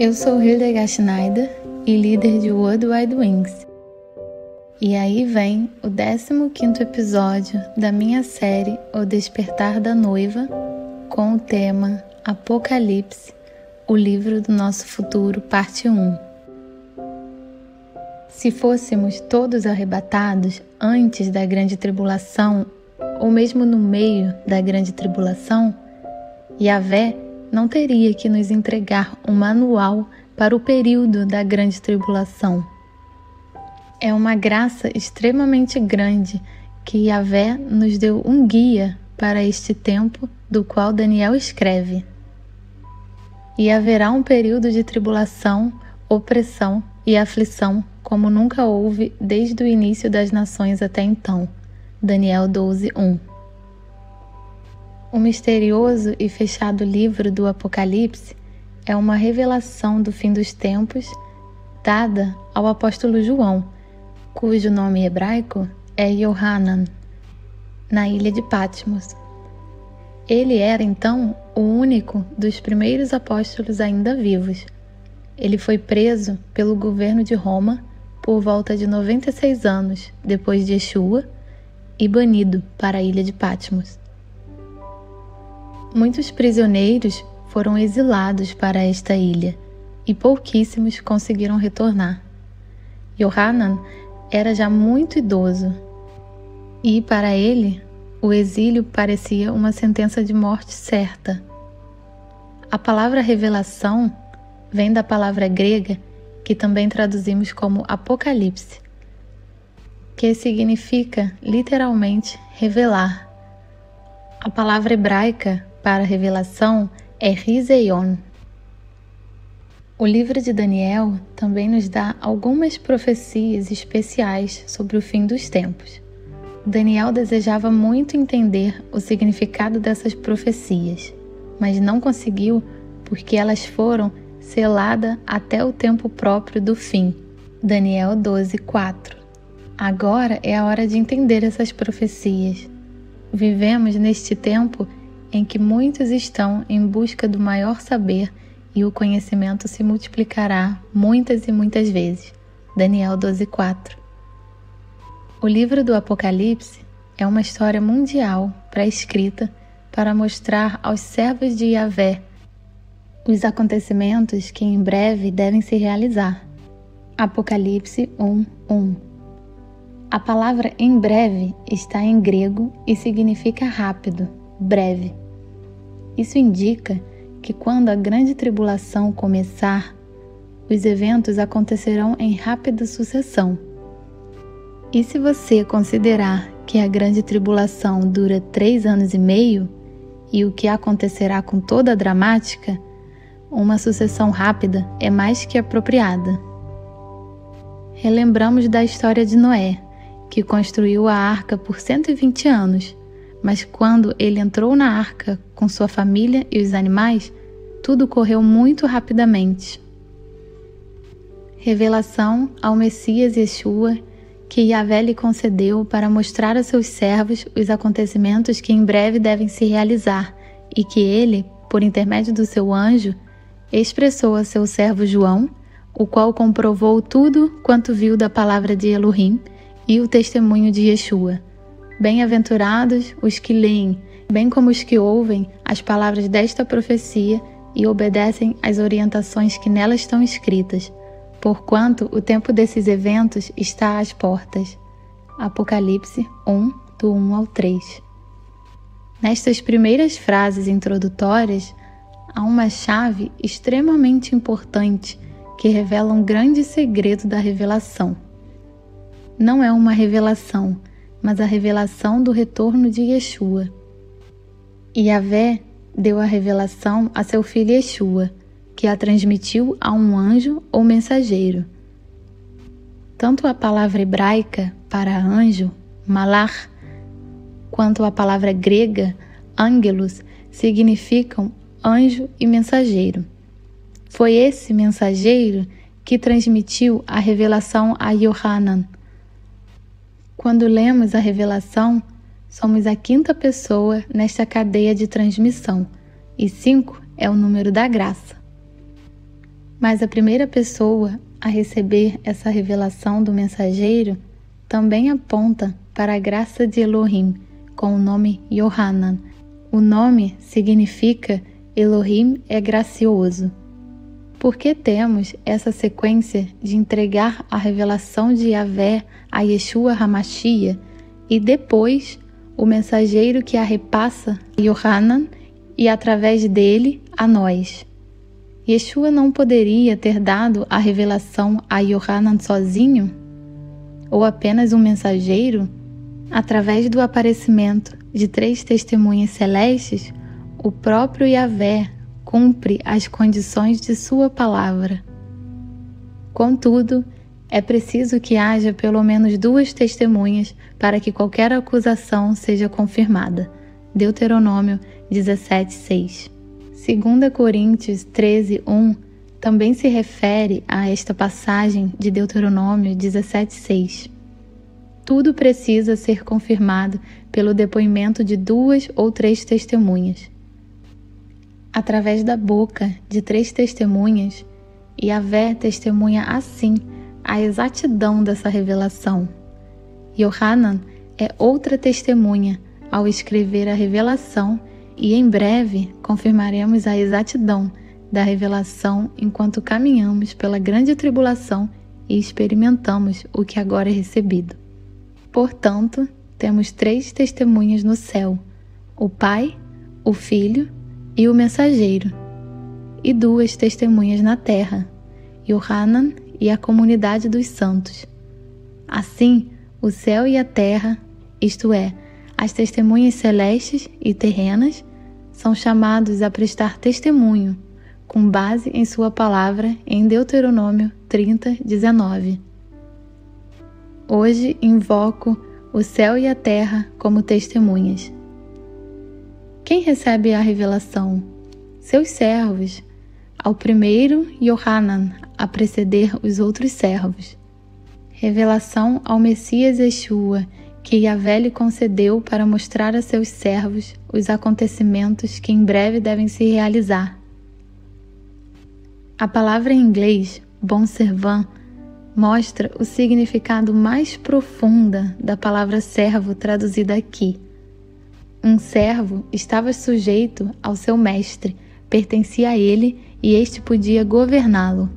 Eu sou Hildegard Schneider e líder de World Wide Wings. E aí vem o 15º episódio da minha série O Despertar da Noiva, com o tema Apocalipse, o livro do nosso futuro, parte 1. Se fôssemos todos arrebatados antes da grande tribulação, ou mesmo no meio da grande tribulação, Yahvé não teria que nos entregar um manual para o período da grande tribulação. É uma graça extremamente grande que Yahvé nos deu um guia para este tempo do qual Daniel escreve. E haverá um período de tribulação, opressão e aflição como nunca houve desde o início das nações até então. Daniel 12:1. O misterioso e fechado livro do Apocalipse é uma revelação do fim dos tempos dada ao apóstolo João, cujo nome hebraico é Yohanan, na ilha de Patmos. Ele era então o único dos primeiros apóstolos ainda vivos. Ele foi preso pelo governo de Roma por volta de 96 anos depois de Yeshua e banido para a ilha de Patmos. Muitos prisioneiros foram exilados para esta ilha e pouquíssimos conseguiram retornar. Yohanan era já muito idoso e, para ele, o exílio parecia uma sentença de morte certa. A palavra revelação vem da palavra grega que também traduzimos como Apocalipse, que significa literalmente revelar. A palavra hebraica para revelação é Rizeion. O livro de Daniel também nos dá algumas profecias especiais sobre o fim dos tempos. Daniel desejava muito entender o significado dessas profecias, mas não conseguiu porque elas foram seladas até o tempo próprio do fim. Daniel 12:4. Agora é a hora de entender essas profecias. Vivemos neste tempo em que muitos estão em busca do maior saber e o conhecimento se multiplicará muitas e muitas vezes. Daniel 12:4. O livro do Apocalipse é uma história mundial pré-escrita para mostrar aos servos de Yahvé os acontecimentos que em breve devem se realizar. Apocalipse 1:1. A palavra em breve está em grego e significa rápido, breve. Isso indica que quando a grande tribulação começar, os eventos acontecerão em rápida sucessão. E se você considerar que a grande tribulação dura 3 anos e meio, e o que acontecerá com toda a dramática, uma sucessão rápida é mais que apropriada. Relembramos da história de Noé, que construiu a arca por 120 anos, mas quando ele entrou na arca com sua família e os animais, tudo correu muito rapidamente. Revelação ao Messias Yeshua que Yahvé lhe concedeu para mostrar a seus servos os acontecimentos que em breve devem se realizar e que ele, por intermédio do seu anjo, expressou a seu servo João, o qual comprovou tudo quanto viu da palavra de Elohim e o testemunho de Yeshua. Bem-aventurados os que leem, bem como os que ouvem as palavras desta profecia e obedecem às orientações que nelas estão escritas, porquanto o tempo desses eventos está às portas. Apocalipse 1, do 1 ao 3. Nestas primeiras frases introdutórias, há uma chave extremamente importante que revela um grande segredo da revelação. Não é uma revelação, mas a revelação do retorno de Yeshua. Yahvé deu a revelação a seu filho Yeshua, que a transmitiu a um anjo ou mensageiro. Tanto a palavra hebraica para anjo, malach, quanto a palavra grega, angelos, significam anjo e mensageiro. Foi esse mensageiro que transmitiu a revelação a Yohanan. Quando lemos a revelação, somos a 5ª pessoa nesta cadeia de transmissão, e 5 é o número da graça. Mas a primeira pessoa a receber essa revelação do mensageiro também aponta para a graça de Elohim, com o nome Yohanan. O nome significa Elohim é gracioso. Por que temos essa sequência de entregar a revelação de Yahvé a Yeshua HaMashiach e depois o mensageiro que a repassa, Yohanan, e através dele a nós? Yeshua não poderia ter dado a revelação a Yohanan sozinho? Ou apenas um mensageiro? Através do aparecimento de 3 testemunhas celestes, o próprio Yahvé cumpre as condições de sua palavra. Contudo, é preciso que haja pelo menos 2 testemunhas para que qualquer acusação seja confirmada. Deuteronômio 17:6. 2 Coríntios 13:1 também se refere a esta passagem de Deuteronômio 17:6. Tudo precisa ser confirmado pelo depoimento de 2 ou 3 testemunhas. Através da boca de 3 testemunhas, Yahvé testemunha assim a exatidão dessa revelação. Yohanan é outra testemunha ao escrever a revelação e em breve confirmaremos a exatidão da revelação enquanto caminhamos pela grande tribulação e experimentamos o que agora é recebido. Portanto, temos 3 testemunhas no céu: o Pai, o Filho e o mensageiro, e 2 testemunhas na terra, Yohanan e a comunidade dos santos. Assim, o céu e a terra, isto é, as testemunhas celestes e terrenas, são chamados a prestar testemunho, com base em sua palavra em Deuteronômio 30:19. Hoje invoco o céu e a terra como testemunhas. Quem recebe a revelação? Seus servos. Ao primeiro, Yohanan, a preceder os outros servos. Revelação ao Messias Yeshua, que Yahvé lhe concedeu para mostrar a seus servos os acontecimentos que em breve devem se realizar. A palavra em inglês, bon servant, mostra o significado mais profunda da palavra servo traduzida aqui. Um servo estava sujeito ao seu mestre, pertencia a ele e este podia governá-lo.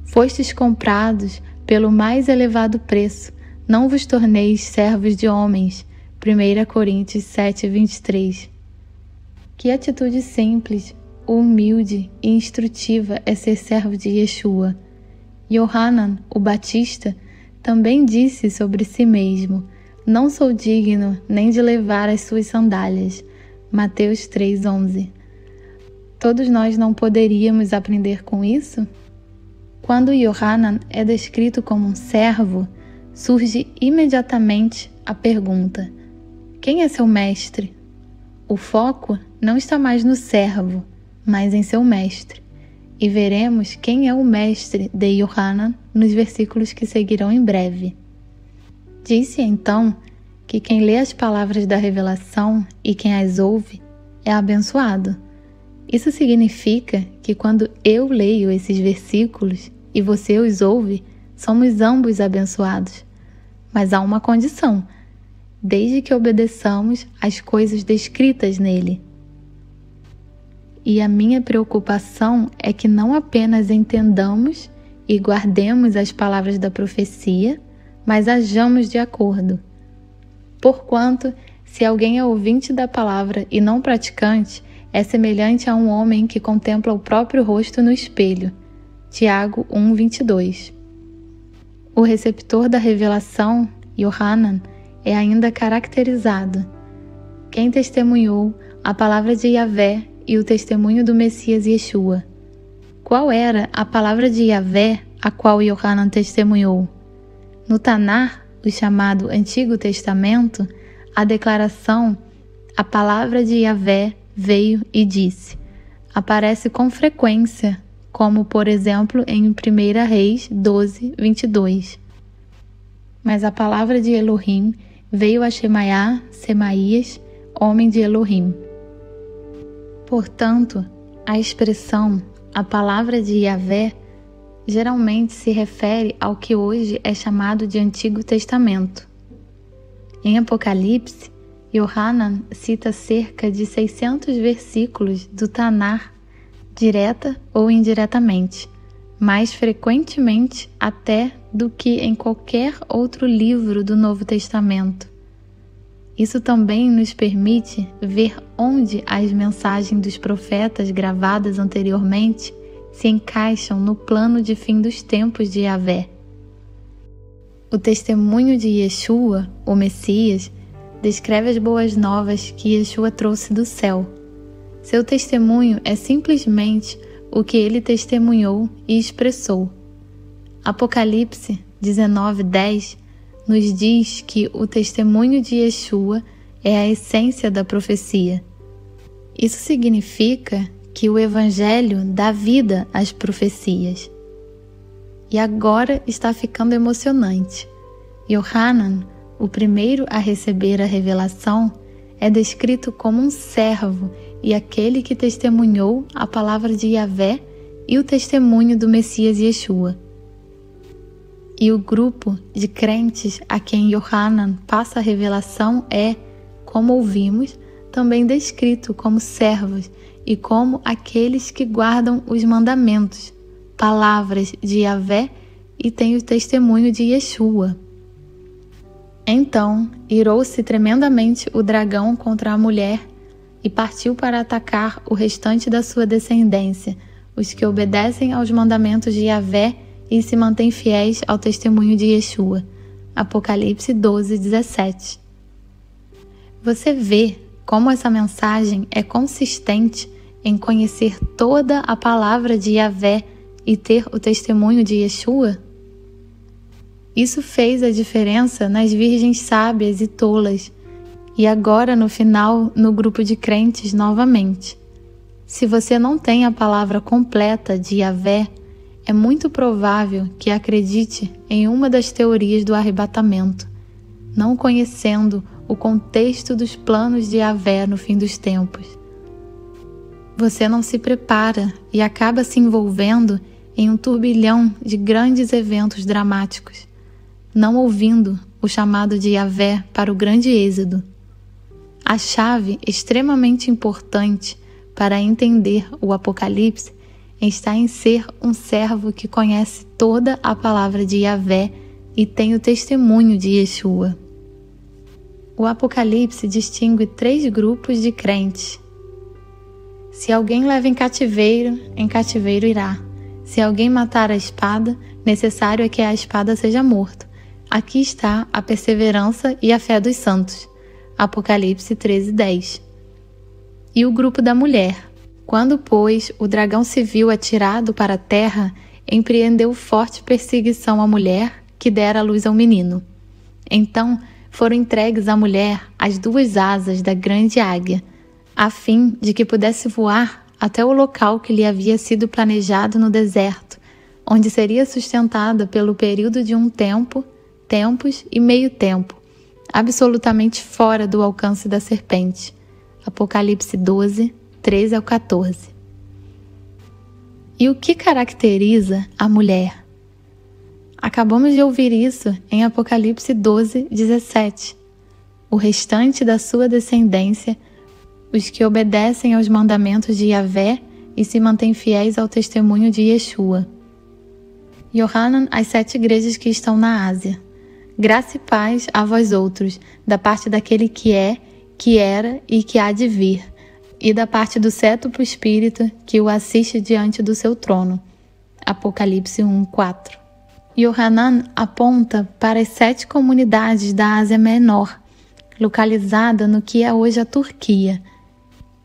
Fostes comprados pelo mais elevado preço, não vos torneis servos de homens. 1 Coríntios 7:23. Que atitude simples, humilde e instrutiva é ser servo de Yeshua. Yohanan, o Batista, também disse sobre si mesmo: não sou digno nem de levar as suas sandálias. Mateus 3:11. Todos nós não poderíamos aprender com isso? Quando Yohanan é descrito como um servo, surge imediatamente a pergunta: quem é seu mestre? O foco não está mais no servo, mas em seu mestre. E veremos quem é o mestre de Yohanan nos versículos que seguirão em breve. Disse então que quem lê as palavras da revelação e quem as ouve é abençoado. Isso significa que quando eu leio esses versículos e você os ouve, somos ambos abençoados. Mas há uma condição: desde que obedeçamos às coisas descritas nele. E a minha preocupação é que não apenas entendamos e guardemos as palavras da profecia, mas hajamos de acordo. Porquanto, se alguém é ouvinte da palavra e não praticante, é semelhante a um homem que contempla o próprio rosto no espelho. Tiago 1:22. O receptor da revelação, Yohanan, é ainda caracterizado. Quem testemunhou a palavra de Yahvé e o testemunho do Messias Yeshua. Qual era a palavra de Yahvé a qual Yohanan testemunhou? No Tanar, o chamado Antigo Testamento, a declaração "a palavra de Yahvé veio e disse" aparece com frequência, como por exemplo em 1 Reis 12:22. Mas a palavra de Elohim veio a Semaías, homem de Elohim. Portanto, a expressão a palavra de Yahvé geralmente se refere ao que hoje é chamado de Antigo Testamento. Em Apocalipse, Yohanan cita cerca de 600 versículos do Tanar, direta ou indiretamente, mais frequentemente até do que em qualquer outro livro do Novo Testamento. Isso também nos permite ver onde as mensagens dos profetas gravadas anteriormente se encaixam no plano de fim dos tempos de Yahvé. O testemunho de Yeshua, o Messias, descreve as boas novas que Yeshua trouxe do céu. Seu testemunho é simplesmente o que ele testemunhou e expressou. Apocalipse 19:10 nos diz que o testemunho de Yeshua é a essência da profecia. Isso significa que o Evangelho dá vida às profecias. E agora está ficando emocionante. Yohanan, o primeiro a receber a revelação, é descrito como um servo e aquele que testemunhou a palavra de Yahvé e o testemunho do Messias Yeshua. E o grupo de crentes a quem Yohanan passa a revelação é, como ouvimos, também descrito como servos e como aqueles que guardam os mandamentos, palavras de Yahvé e têm o testemunho de Yeshua. Então, irou-se tremendamente o dragão contra a mulher e partiu para atacar o restante da sua descendência, os que obedecem aos mandamentos de Yahvé e se mantêm fiéis ao testemunho de Yeshua. Apocalipse 12:17. Você vê como essa mensagem é consistente em conhecer toda a palavra de Yahvé e ter o testemunho de Yeshua? Isso fez a diferença nas virgens sábias e tolas, e agora no final no grupo de crentes novamente. Se você não tem a palavra completa de Yahvé, é muito provável que acredite em uma das teorias do arrebatamento, não conhecendo o contexto dos planos de Yahvé no fim dos tempos. Você não se prepara e acaba se envolvendo em um turbilhão de grandes eventos dramáticos, não ouvindo o chamado de Yahvé para o grande êxodo. A chave extremamente importante para entender o Apocalipse está em ser um servo que conhece toda a palavra de Yahvé e tem o testemunho de Yeshua. O Apocalipse distingue 3 grupos de crentes. Se alguém leva em cativeiro irá. Se alguém matar a espada, necessário é que a espada seja morto. Aqui está a perseverança e a fé dos santos. Apocalipse 13:10. E o grupo da mulher. Quando, pois, o dragão se viu atirado para a terra, empreendeu forte perseguição à mulher que dera à luz ao menino. Então foram entregues à mulher as 2 asas da grande águia, a fim de que pudesse voar até o local que lhe havia sido planejado no deserto, onde seria sustentada pelo período de um tempo, tempos e meio tempo, absolutamente fora do alcance da serpente. Apocalipse 12, 13 ao 14. E o que caracteriza a mulher? Acabamos de ouvir isso em Apocalipse 12, 17. O restante da sua descendência, os que obedecem aos mandamentos de Yahvé e se mantêm fiéis ao testemunho de Yeshua. Yohanan às 7 igrejas que estão na Ásia. Graça e paz a vós outros, da parte daquele que é, que era e que há de vir, e da parte do sétuplo Espírito que o assiste diante do seu trono. Apocalipse 1:4. Yohanan aponta para as 7 comunidades da Ásia Menor, localizada no que é hoje a Turquia,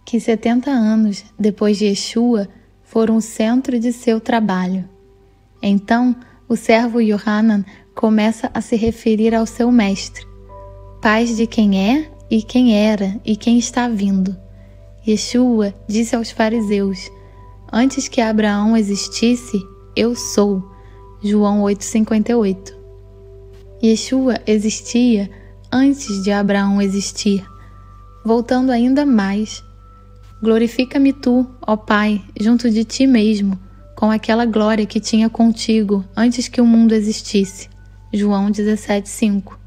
que 70 anos depois de Yeshua foram o centro de seu trabalho. Então, o servo Yohanan começa a se referir ao seu mestre, paz de quem é e quem era e quem está vindo. Yeshua disse aos fariseus: antes que Abraão existisse, eu sou. João 8,58. Yeshua existia antes de Abraão existir. Voltando ainda mais, Glorifica-me tu, ó Pai, junto de ti mesmo, com aquela glória que tinha contigo antes que o mundo existisse. João 17:5.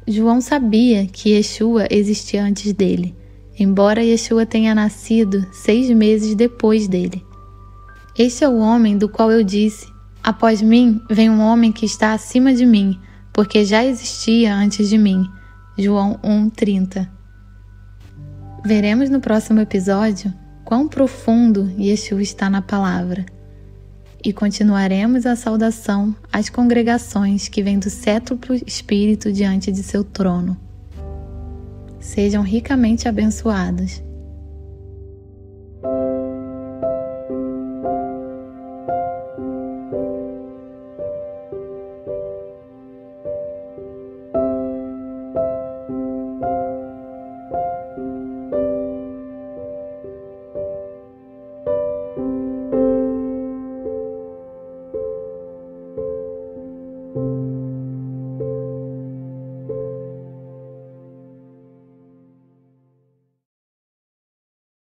João sabia que Yeshua existia antes dele, embora Yeshua tenha nascido 6 meses depois dele. Este é o homem do qual eu disse: após mim vem um homem que está acima de mim, porque já existia antes de mim. João 1:30. Veremos no próximo episódio quão profundo Yeshua está na palavra. E continuaremos a saudação às congregações que vêm do cétuplo Espírito diante de seu trono. Sejam ricamente abençoados.